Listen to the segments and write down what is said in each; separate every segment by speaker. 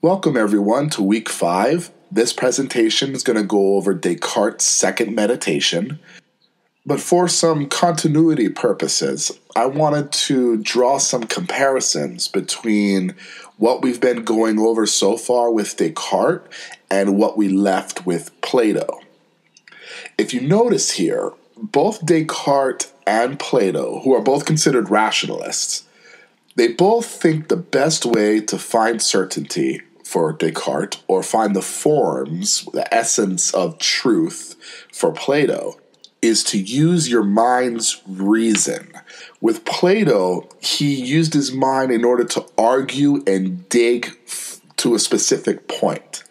Speaker 1: Welcome everyone to week 5. This presentation is going to go over Descartes' second meditation. But for some continuity purposes, I wanted to draw some comparisons between what we've been going over so far with Descartes and what we left with Plato. If you notice here, both Descartes and Plato, who are both considered rationalists, they both think the best way to find certainty for Descartes, or find the forms, the essence of truth for Plato, is to use your mind's reason. With Plato, he used his mind in order to argue and dig to a specific point.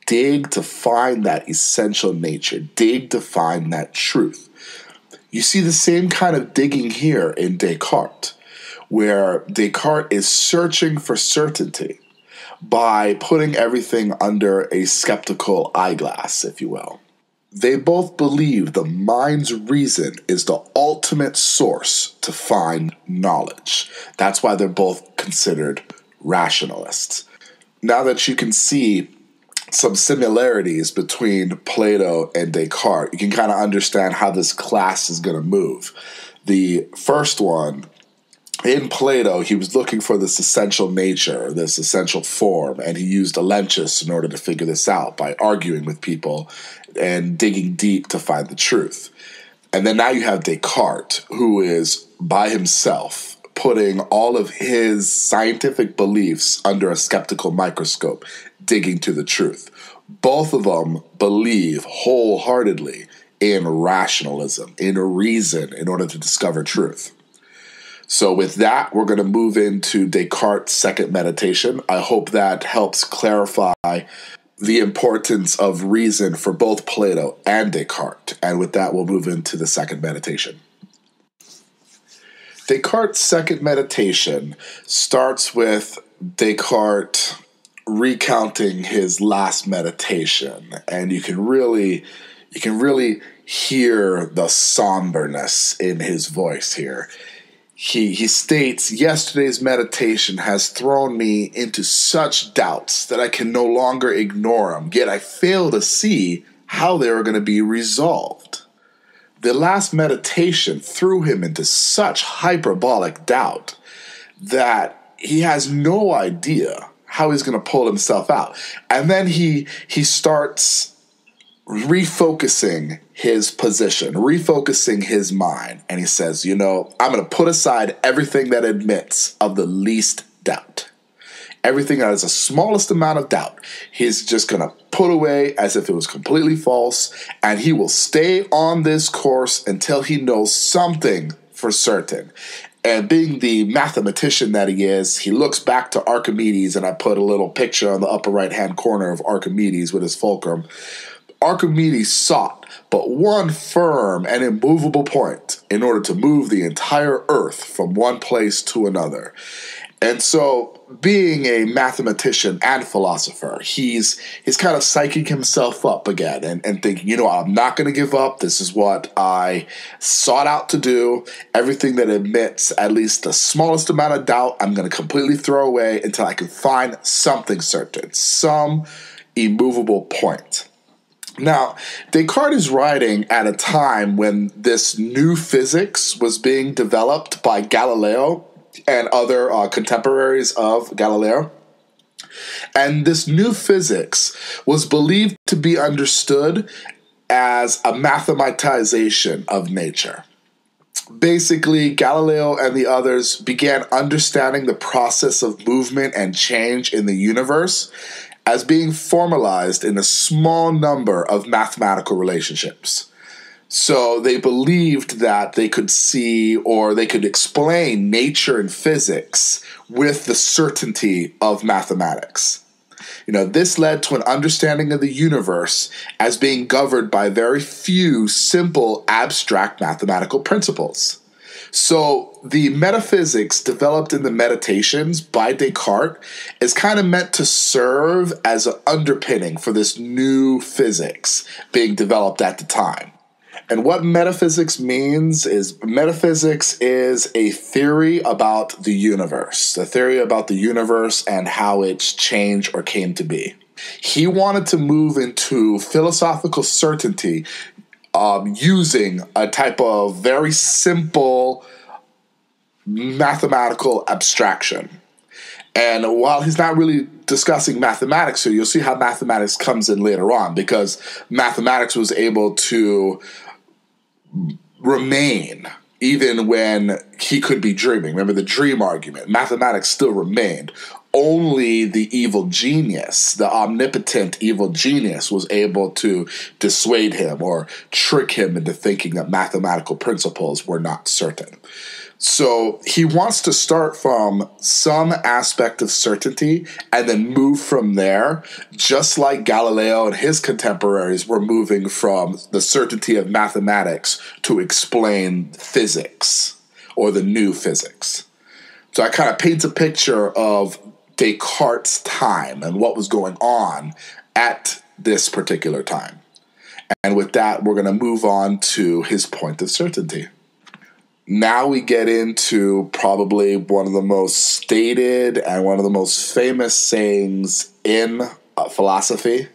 Speaker 1: Dig to find that essential nature. Dig to find that truth. You see the same kind of digging here in Descartes, where Descartes is searching for certainty by putting everything under a skeptical eyeglass, if you will. They both believe the mind's reason is the ultimate source to find knowledge. That's why they're both considered rationalists. Now that you can see some similarities between Plato and Descartes, you can kind of understand how this class is going to move. The first one, in Plato, he was looking for this essential nature, this essential form, and he used Alenchus in order to figure this out by arguing with people and digging deep to find the truth. And then now you have Descartes, who is by himself putting all of his scientific beliefs under a skeptical microscope, digging to the truth. Both of them believe wholeheartedly in rationalism, in reason, in order to discover truth. So with that, we're going to move into Descartes' second meditation. I hope that helps clarify the importance of reason for both Plato and Descartes. And with that, we'll move into the second meditation. Descartes' second meditation starts with Descartes recounting his last meditation. And you can really hear the somberness in his voice here. He states, "Yesterday's meditation has thrown me into such doubts that I can no longer ignore them, yet I fail to see how they are going to be resolved." The last meditation threw him into such hyperbolic doubt that he has no idea how he's going to pull himself out. And then he starts refocusing his position, refocusing his mind. And he says, I'm going to put aside everything that admits of the least doubt. Everything that has the smallest amount of doubt, he's just going to put away as if it was completely false. And he will stay on this course until he knows something for certain. And being the mathematician that he is, he looks back to Archimedes, and I put a little picture on the upper right-hand corner of Archimedes with his fulcrum. Archimedes sought but one firm and immovable point in order to move the entire earth from one place to another. And so, being a mathematician and philosopher, he's kind of psyching himself up again and thinking, I'm not going to give up. This is what I sought out to do. Everything that admits at least the smallest amount of doubt, I'm going to completely throw away until I can find something certain, some immovable point. Now, Descartes is writing at a time when this new physics was being developed by Galileo and other contemporaries of Galileo. And this new physics was believed to be understood as a mathematization of nature. Basically, Galileo and the others began understanding the process of movement and change in the universe as being formalized in a small number of mathematical relationships. So they believed that they could see or they could explain nature and physics with the certainty of mathematics. This led to an understanding of the universe as being governed by very few simple abstract mathematical principles. So the metaphysics developed in the meditations by Descartes is kind of meant to serve as an underpinning for this new physics being developed at the time. And what metaphysics means is metaphysics is a theory about the universe, a theory about the universe and how it's changed or came to be. He wanted to move into philosophical certainty using a type of very simple mathematical abstraction. And while he's not really discussing mathematics here, you'll see how mathematics comes in later on, because mathematics was able to remain even when he could be dreaming. Remember the dream argument. Mathematics still remained. Only the evil genius, the omnipotent evil genius, was able to dissuade him or trick him into thinking that mathematical principles were not certain. So he wants to start from some aspect of certainty and then move from there, just like Galileo and his contemporaries were moving from the certainty of mathematics to explain physics or the new physics. So I kind of paint a picture of Descartes' time and what was going on at this particular time. And with that, we're going to move on to his point of certainty. Now we get into probably one of the most stated and one of the most famous sayings in philosophy.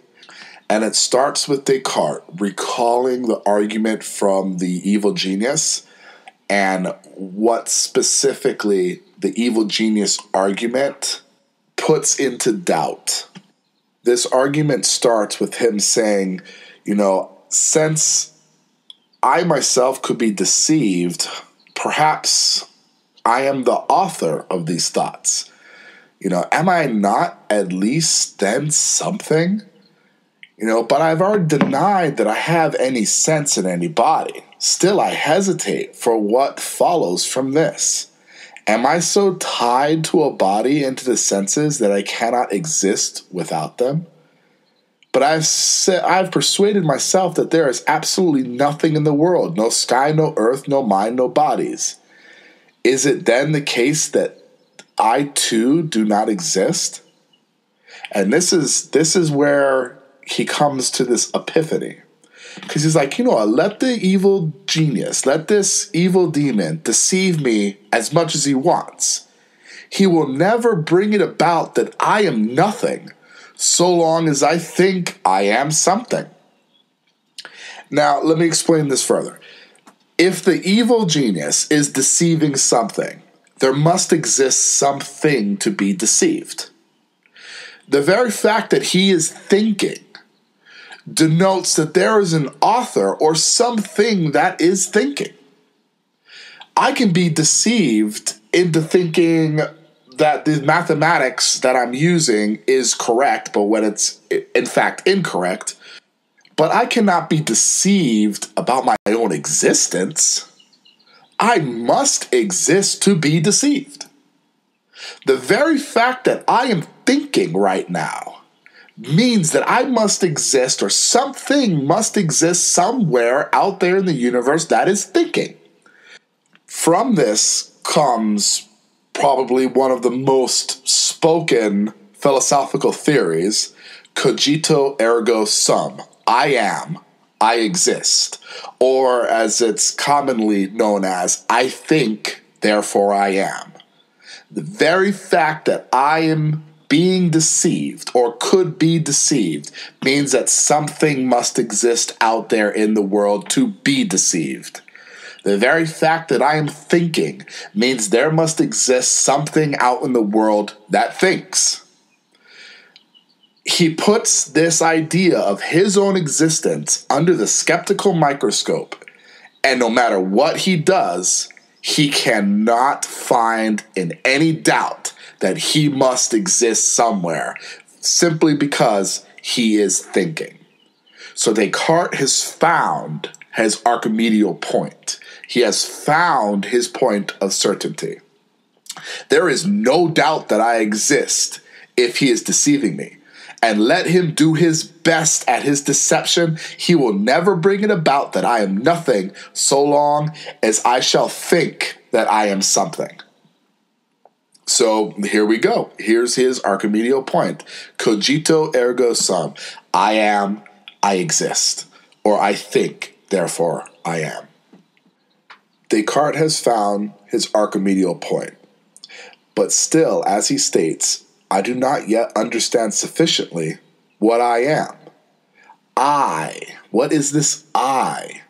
Speaker 1: And it starts with Descartes recalling the argument from the evil genius and what specifically the evil genius argument puts into doubt. This argument starts with him saying, since I myself could be deceived, perhaps I am the author of these thoughts. Am I not at least then something? But I've already denied that I have any sense in any body. Still, I hesitate for what follows from this. Am I so tied to a body and to the senses that I cannot exist without them? But I've persuaded myself that there is absolutely nothing in the world, no sky, no earth, no mind, no bodies. Is it then the case that I too do not exist? And this is where he comes to this epiphany. Because he's like, let the evil genius, let this evil demon deceive me as much as he wants. He will never bring it about that I am nothing, so long as I think I am something. Now, let me explain this further. If the evil genius is deceiving something, there must exist something to be deceived. The very fact that he is thinking denotes that there is an author or something that is thinking. I can be deceived into thinking that the mathematics that I'm using is correct, but when it's in fact incorrect. But I cannot be deceived about my own existence. I must exist to be deceived. The very fact that I am thinking right now means that I must exist, or something must exist somewhere out there in the universe that is thinking. From this comes probably one of the most spoken philosophical theories, cogito ergo sum. I am, I exist. Or as it's commonly known as, I think, therefore I am. The very fact that I am being deceived or could be deceived means that something must exist out there in the world to be deceived. The very fact that I am thinking means there must exist something out in the world that thinks. He puts this idea of his own existence under the skeptical microscope, and no matter what he does, he cannot find in any doubt that he must exist somewhere, simply because he is thinking. So Descartes has found his Archimedean point. He has found his point of certainty. There is no doubt that I exist if he is deceiving me. And let him do his best at his deception, he will never bring it about that I am nothing, so long as I shall think that I am something. So here we go. Here's his Archimedean point. Cogito ergo sum. I am, I exist. Or I think, therefore I am. Descartes has found his Archimedial point, but still, as he states, I do not yet understand sufficiently what I am. I, what is this I,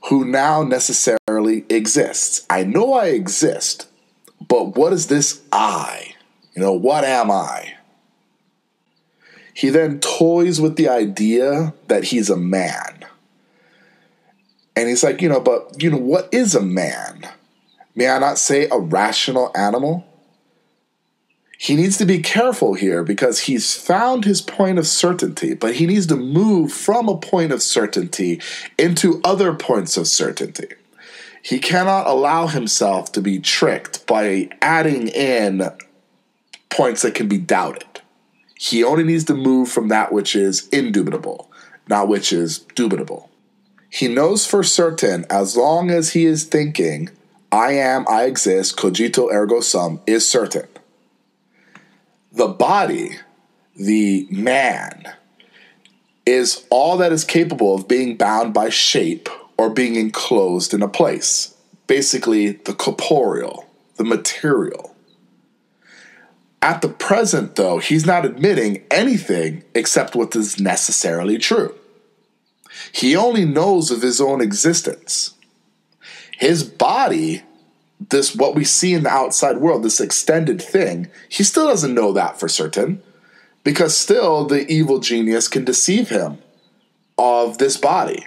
Speaker 1: who now necessarily exists? I know I exist, but what is this I? What am I? He then toys with the idea that he's a man. And he's like, what is a man? May I not say a rational animal? He needs to be careful here because he's found his point of certainty, but he needs to move from a point of certainty into other points of certainty. He cannot allow himself to be tricked by adding in points that can be doubted. He only needs to move from that which is indubitable, not which is dubitable. He knows for certain, as long as he is thinking, I am, I exist, cogito ergo sum, is certain. The body, the man, is all that is capable of being bound by shape or being enclosed in a place. Basically, the corporeal, the material. At the present, though, he's not admitting anything except what is necessarily true. He only knows of his own existence. His body, this what we see in the outside world, this extended thing, he still doesn't know that for certain, because still the evil genius can deceive him of this body.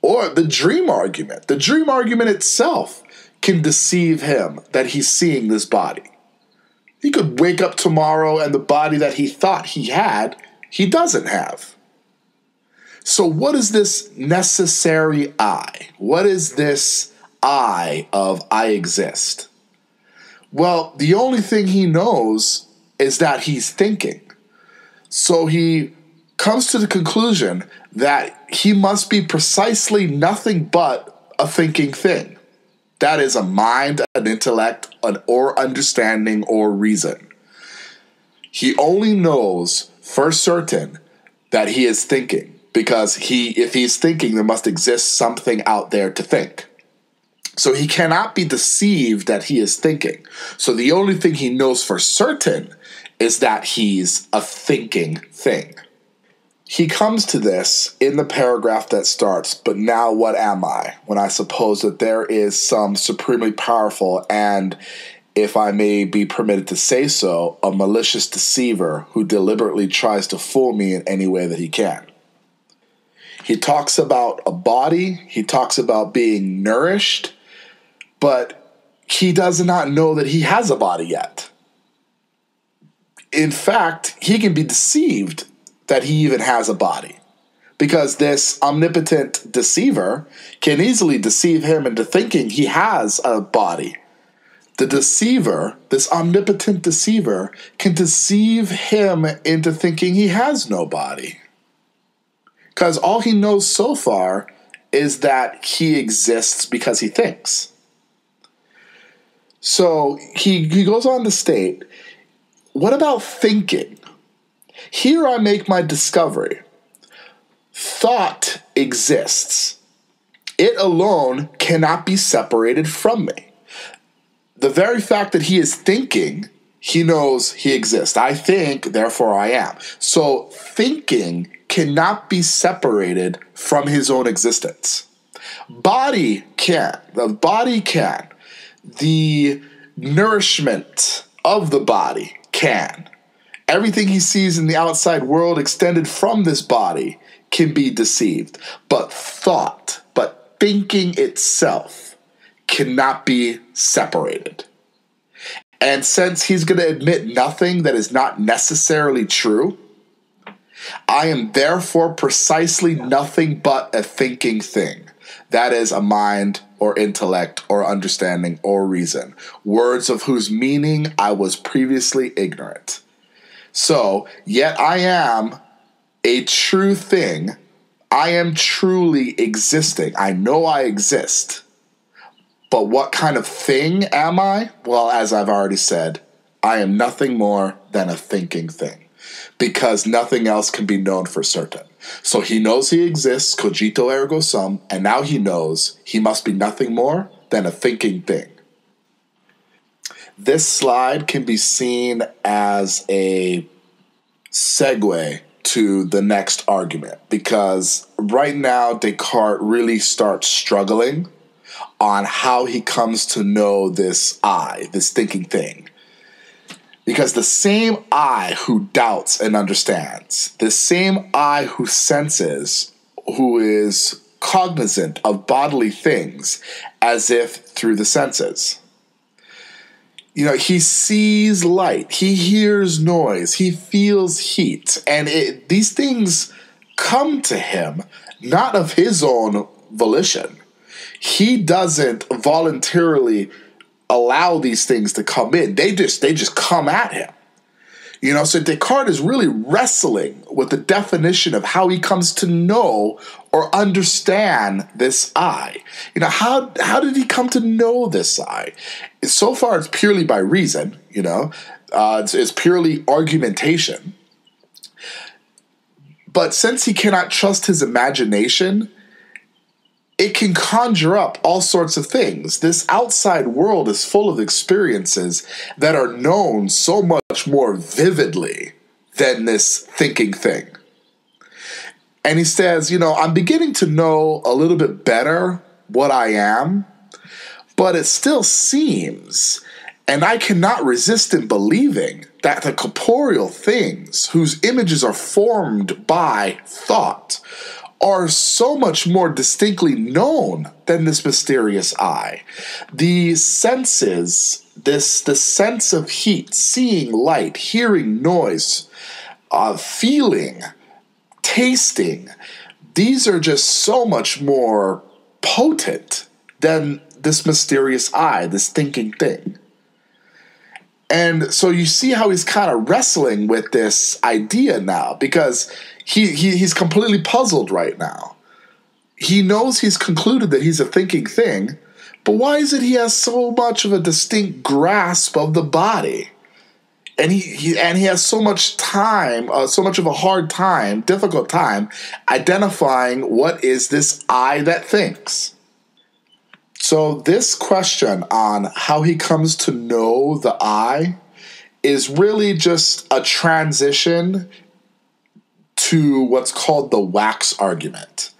Speaker 1: Or the dream argument itself can deceive him that he's seeing this body. He could wake up tomorrow and the body that he thought he had, he doesn't have. So what is this necessary I? What is this I of I exist? Well, the only thing he knows is that he's thinking. So he comes to the conclusion that he must be precisely nothing but a thinking thing. That is a mind, an intellect, or understanding, or reason. He only knows for certain that he is thinking, because if he's thinking, there must exist something out there to think. So he cannot be deceived that he is thinking. So the only thing he knows for certain is that he's a thinking thing. He comes to this in the paragraph that starts, but now what am I? When I suppose that there is some supremely powerful and, if I may be permitted to say so, a malicious deceiver who deliberately tries to fool me in any way that he can. He talks about a body, he talks about being nourished, but he does not know that he has a body yet. In fact, he can be deceived that he even has a body, because this omnipotent deceiver can easily deceive him into thinking he has a body. The deceiver, this omnipotent deceiver, can deceive him into thinking he has no body, because all he knows so far is that he exists because he thinks. So he goes on to state, what about thinking? Here I make my discovery. Thought exists. It alone cannot be separated from me. The very fact that he is thinking, he knows he exists. I think, therefore I am. So thinking cannot be separated from his own existence. Body can. The body can. The nourishment of the body can. Everything he sees in the outside world extended from this body can be deceived. But thinking itself cannot be separated. And since he's going to admit nothing that is not necessarily true, I am therefore precisely nothing but a thinking thing. That is a mind or intellect or understanding or reason, words of whose meaning I was previously ignorant. So, yet I am a true thing. I am truly existing. I know I exist. But what kind of thing am I? Well, as I've already said, I am nothing more than a thinking thing, because nothing else can be known for certain. So he knows he exists, cogito ergo sum, and now he knows he must be nothing more than a thinking thing. This slide can be seen as a segue to the next argument, because right now Descartes really starts struggling on how he comes to know this I, this thinking thing. Because the same I who doubts and understands, the same I who senses, who is cognizant of bodily things as if through the senses. You know, he sees light, he hears noise, he feels heat, and these things come to him not of his own volition. He doesn't voluntarily allow these things to come in. They just come at him. You know, so Descartes is really wrestling with the definition of how he comes to know or understand this I. You know, how did he come to know this I? So far, it's purely by reason, you know. It's purely argumentation. But since he cannot trust his imagination, it can conjure up all sorts of things. This outside world is full of experiences that are known so much more vividly than this thinking thing. And he says, you know, I'm beginning to know a little bit better what I am, but it still seems, and I cannot resist in believing, that the corporeal things whose images are formed by thought are so much more distinctly known than this mysterious I. The senses, the sense of heat, seeing light, hearing noise, feeling, tasting, these are just so much more potent than this mysterious I, this thinking thing. And so you see how he's kind of wrestling with this idea now, because he's completely puzzled right now. He knows he's concluded that he's a thinking thing, but why is it he has so much of a distinct grasp of the body? And he has so much time, so much of a hard time, difficult time, identifying what is this I that thinks. So this question on how he comes to know the I is really just a transition to what's called the wax argument.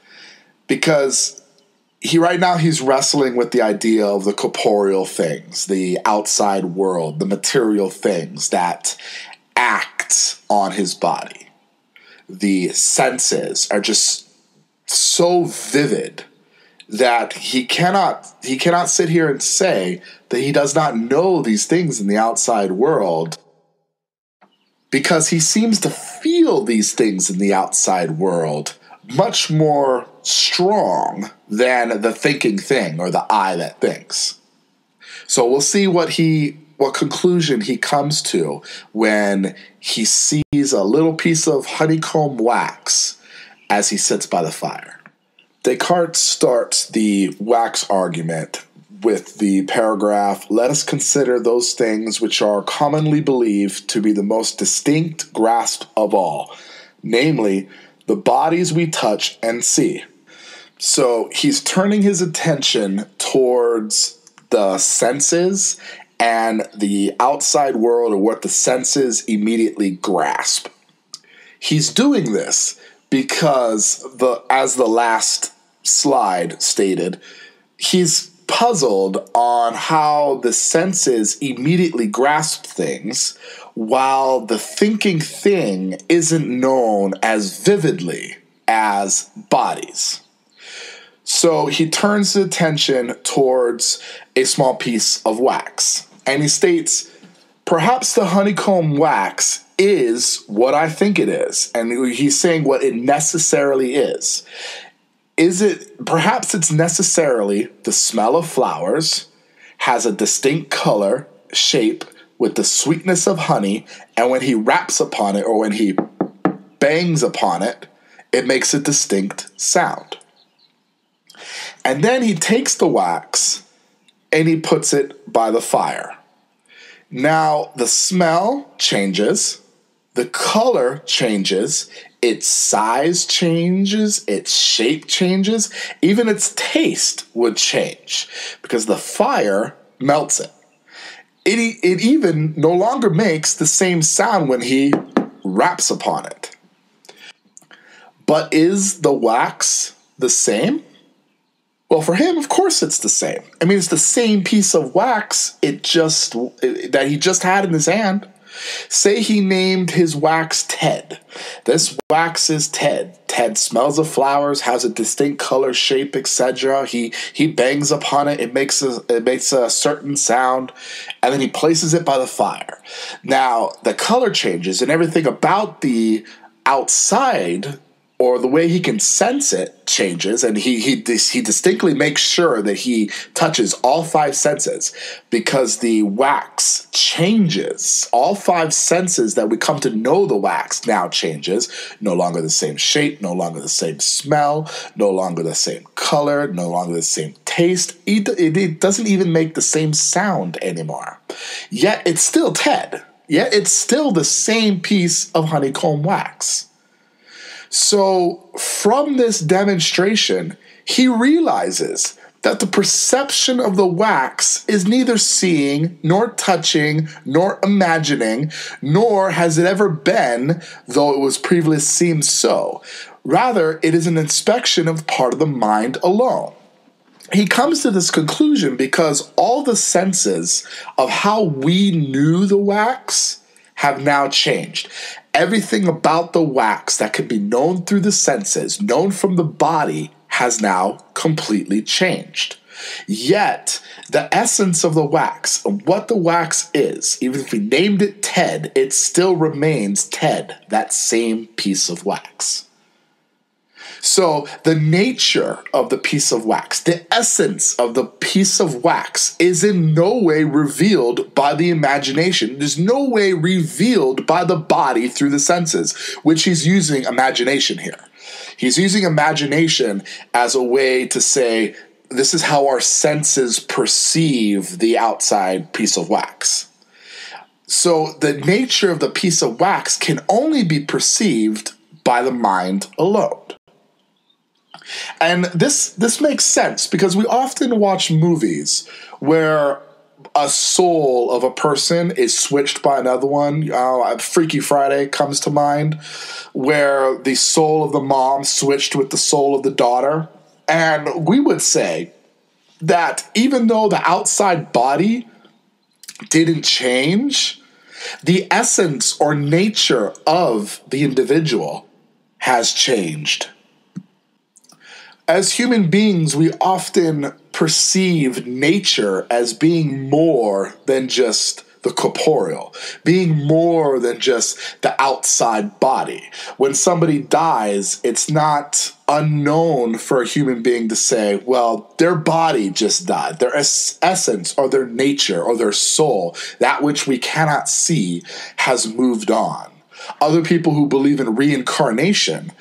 Speaker 1: Because right now he's wrestling with the idea of the corporeal things, the outside world, the material things that act on his body. The senses are just so vivid that he cannot sit here and say that he does not know these things in the outside world, because he seems to feel these things in the outside world much more strong than the thinking thing or the I that thinks. So we'll see what conclusion he comes to when he sees a little piece of honeycomb wax as he sits by the fire. Descartes starts the wax argument with the paragraph, "Let us consider those things which are commonly believed to be the most distinct grasp of all, namely, the bodies we touch and see." So he's turning his attention towards the senses and the outside world, or what the senses immediately grasp. He's doing this because, as the last slide stated, he's puzzled on how the senses immediately grasp things, while the thinking thing isn't known as vividly as bodies. So he turns his attention towards a small piece of wax, and he states, "Perhaps the honeycomb wax is what I think it is." And he's saying what it necessarily is. Perhaps it's necessarily the smell of flowers, has a distinct color, shape, with the sweetness of honey, and when he raps upon it, or when he bangs upon it, it makes a distinct sound. And then he takes the wax and he puts it by the fire. Now the smell changes, the color changes, its size changes, its shape changes, even its taste would change because the fire melts it. It even no longer makes the same sound when he raps upon it. But is the wax the same? Well, for him, of course it's the same. I mean, it's the same piece of wax that he just had in his hand. Say he named his wax Ted. This wax is Ted. Ted smells of flowers, has a distinct color, shape, etc. He bangs upon it. It makes a certain sound, and then he places it by the fire. Now the color changes, and everything about the outside, or the way he can sense it, changes, and he distinctly makes sure that he touches all five senses because the wax changes. All five senses that we come to know the wax now changes. No longer the same shape, no longer the same smell, no longer the same color, no longer the same taste. It doesn't even make the same sound anymore. Yet it's still Ted. Yet it's still the same piece of honeycomb wax. So from this demonstration, he realizes that the perception of the wax is neither seeing, nor touching, nor imagining, nor has it ever been, though it was previously seemed so. Rather, it is an inspection of part of the mind alone. He comes to this conclusion because all the senses of how we knew the wax have now changed. Everything about the wax that could be known through the senses, known from the body, has now completely changed. Yet, the essence of the wax, and what the wax is, even if we named it Ted, it still remains Ted, that same piece of wax. So the nature of the piece of wax, the essence of the piece of wax is in no way revealed by the imagination. It is no way revealed by the body through the senses, which he's using imagination here. He's using imagination as a way to say, this is how our senses perceive the outside piece of wax. So the nature of the piece of wax can only be perceived by the mind alone. And this makes sense because we often watch movies where a soul of a person is switched by another one. Freaky Friday comes to mind, where the soul of the mom switched with the soul of the daughter. And we would say that even though the outside body didn't change, the essence or nature of the individual has changed. As human beings, we often perceive nature as being more than just the corporeal, being more than just the outside body. When somebody dies, it's not unknown for a human being to say, well, their body just died. Their essence or their nature or their soul, that which we cannot see, has moved on. Other people who believe in reincarnation,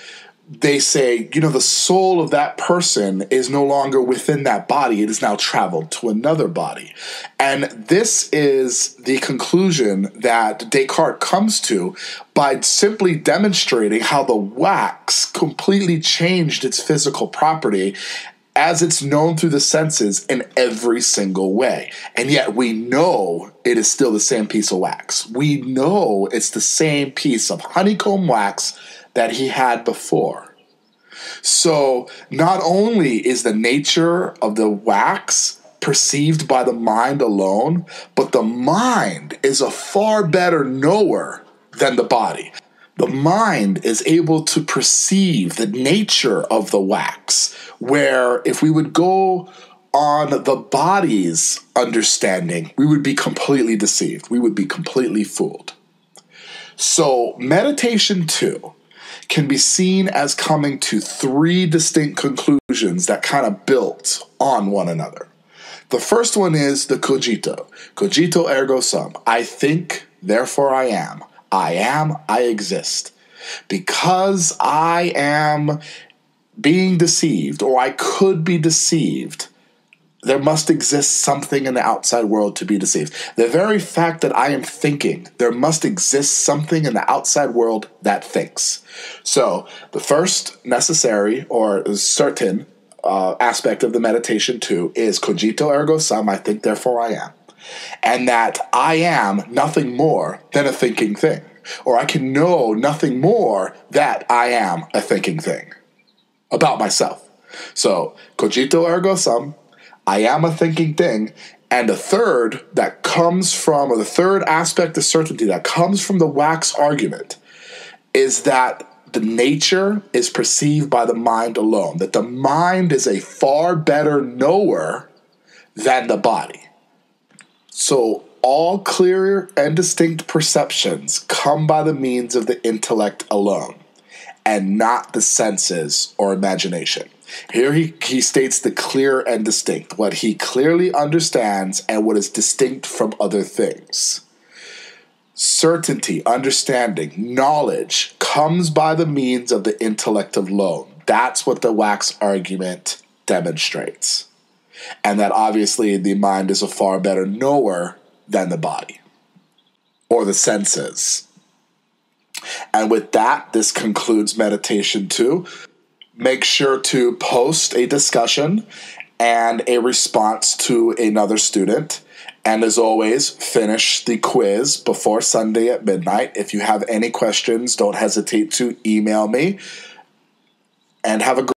Speaker 1: they say, the soul of that person is no longer within that body. It has now traveled to another body. And this is the conclusion that Descartes comes to by simply demonstrating how the wax completely changed its physical property as it's known through the senses in every single way. And yet we know it is still the same piece of wax. We know it's the same piece of honeycomb wax that he had before. So not only is the nature of the wax perceived by the mind alone, but the mind is a far better knower than the body. The mind is able to perceive the nature of the wax, where if we would go on the body's understanding, we would be completely deceived. We would be completely fooled. So meditation 2 can be seen as coming to three distinct conclusions that kind of built on one another. The first one is the cogito. Cogito ergo sum. I think, therefore I am. I am, I exist. Because I am being deceived, or I could be deceived, there must exist something in the outside world to be deceived. The very fact that I am thinking, there must exist something in the outside world that thinks. So the first necessary or certain aspect of the meditation too is cogito ergo sum, I think therefore I am. And that I am nothing more than a thinking thing. Or I can know nothing more that I am a thinking thing about myself. So cogito ergo sum, I am a thinking thing. And the third that comes from, or the third aspect of certainty that comes from the wax argument is that the nature is perceived by the mind alone, that the mind is a far better knower than the body. So all clear and distinct perceptions come by the means of the intellect alone, and not the senses or imagination. Here he states the clear and distinct, what he clearly understands and what is distinct from other things. Certainty, understanding, knowledge comes by the means of the intellect alone. That's what the wax argument demonstrates. And that obviously the mind is a far better knower than the body or the senses. And with that, this concludes meditation 2. Make sure to post a discussion and a response to another student. And as always, finish the quiz before Sunday at midnight. If you have any questions, don't hesitate to email me. And have a great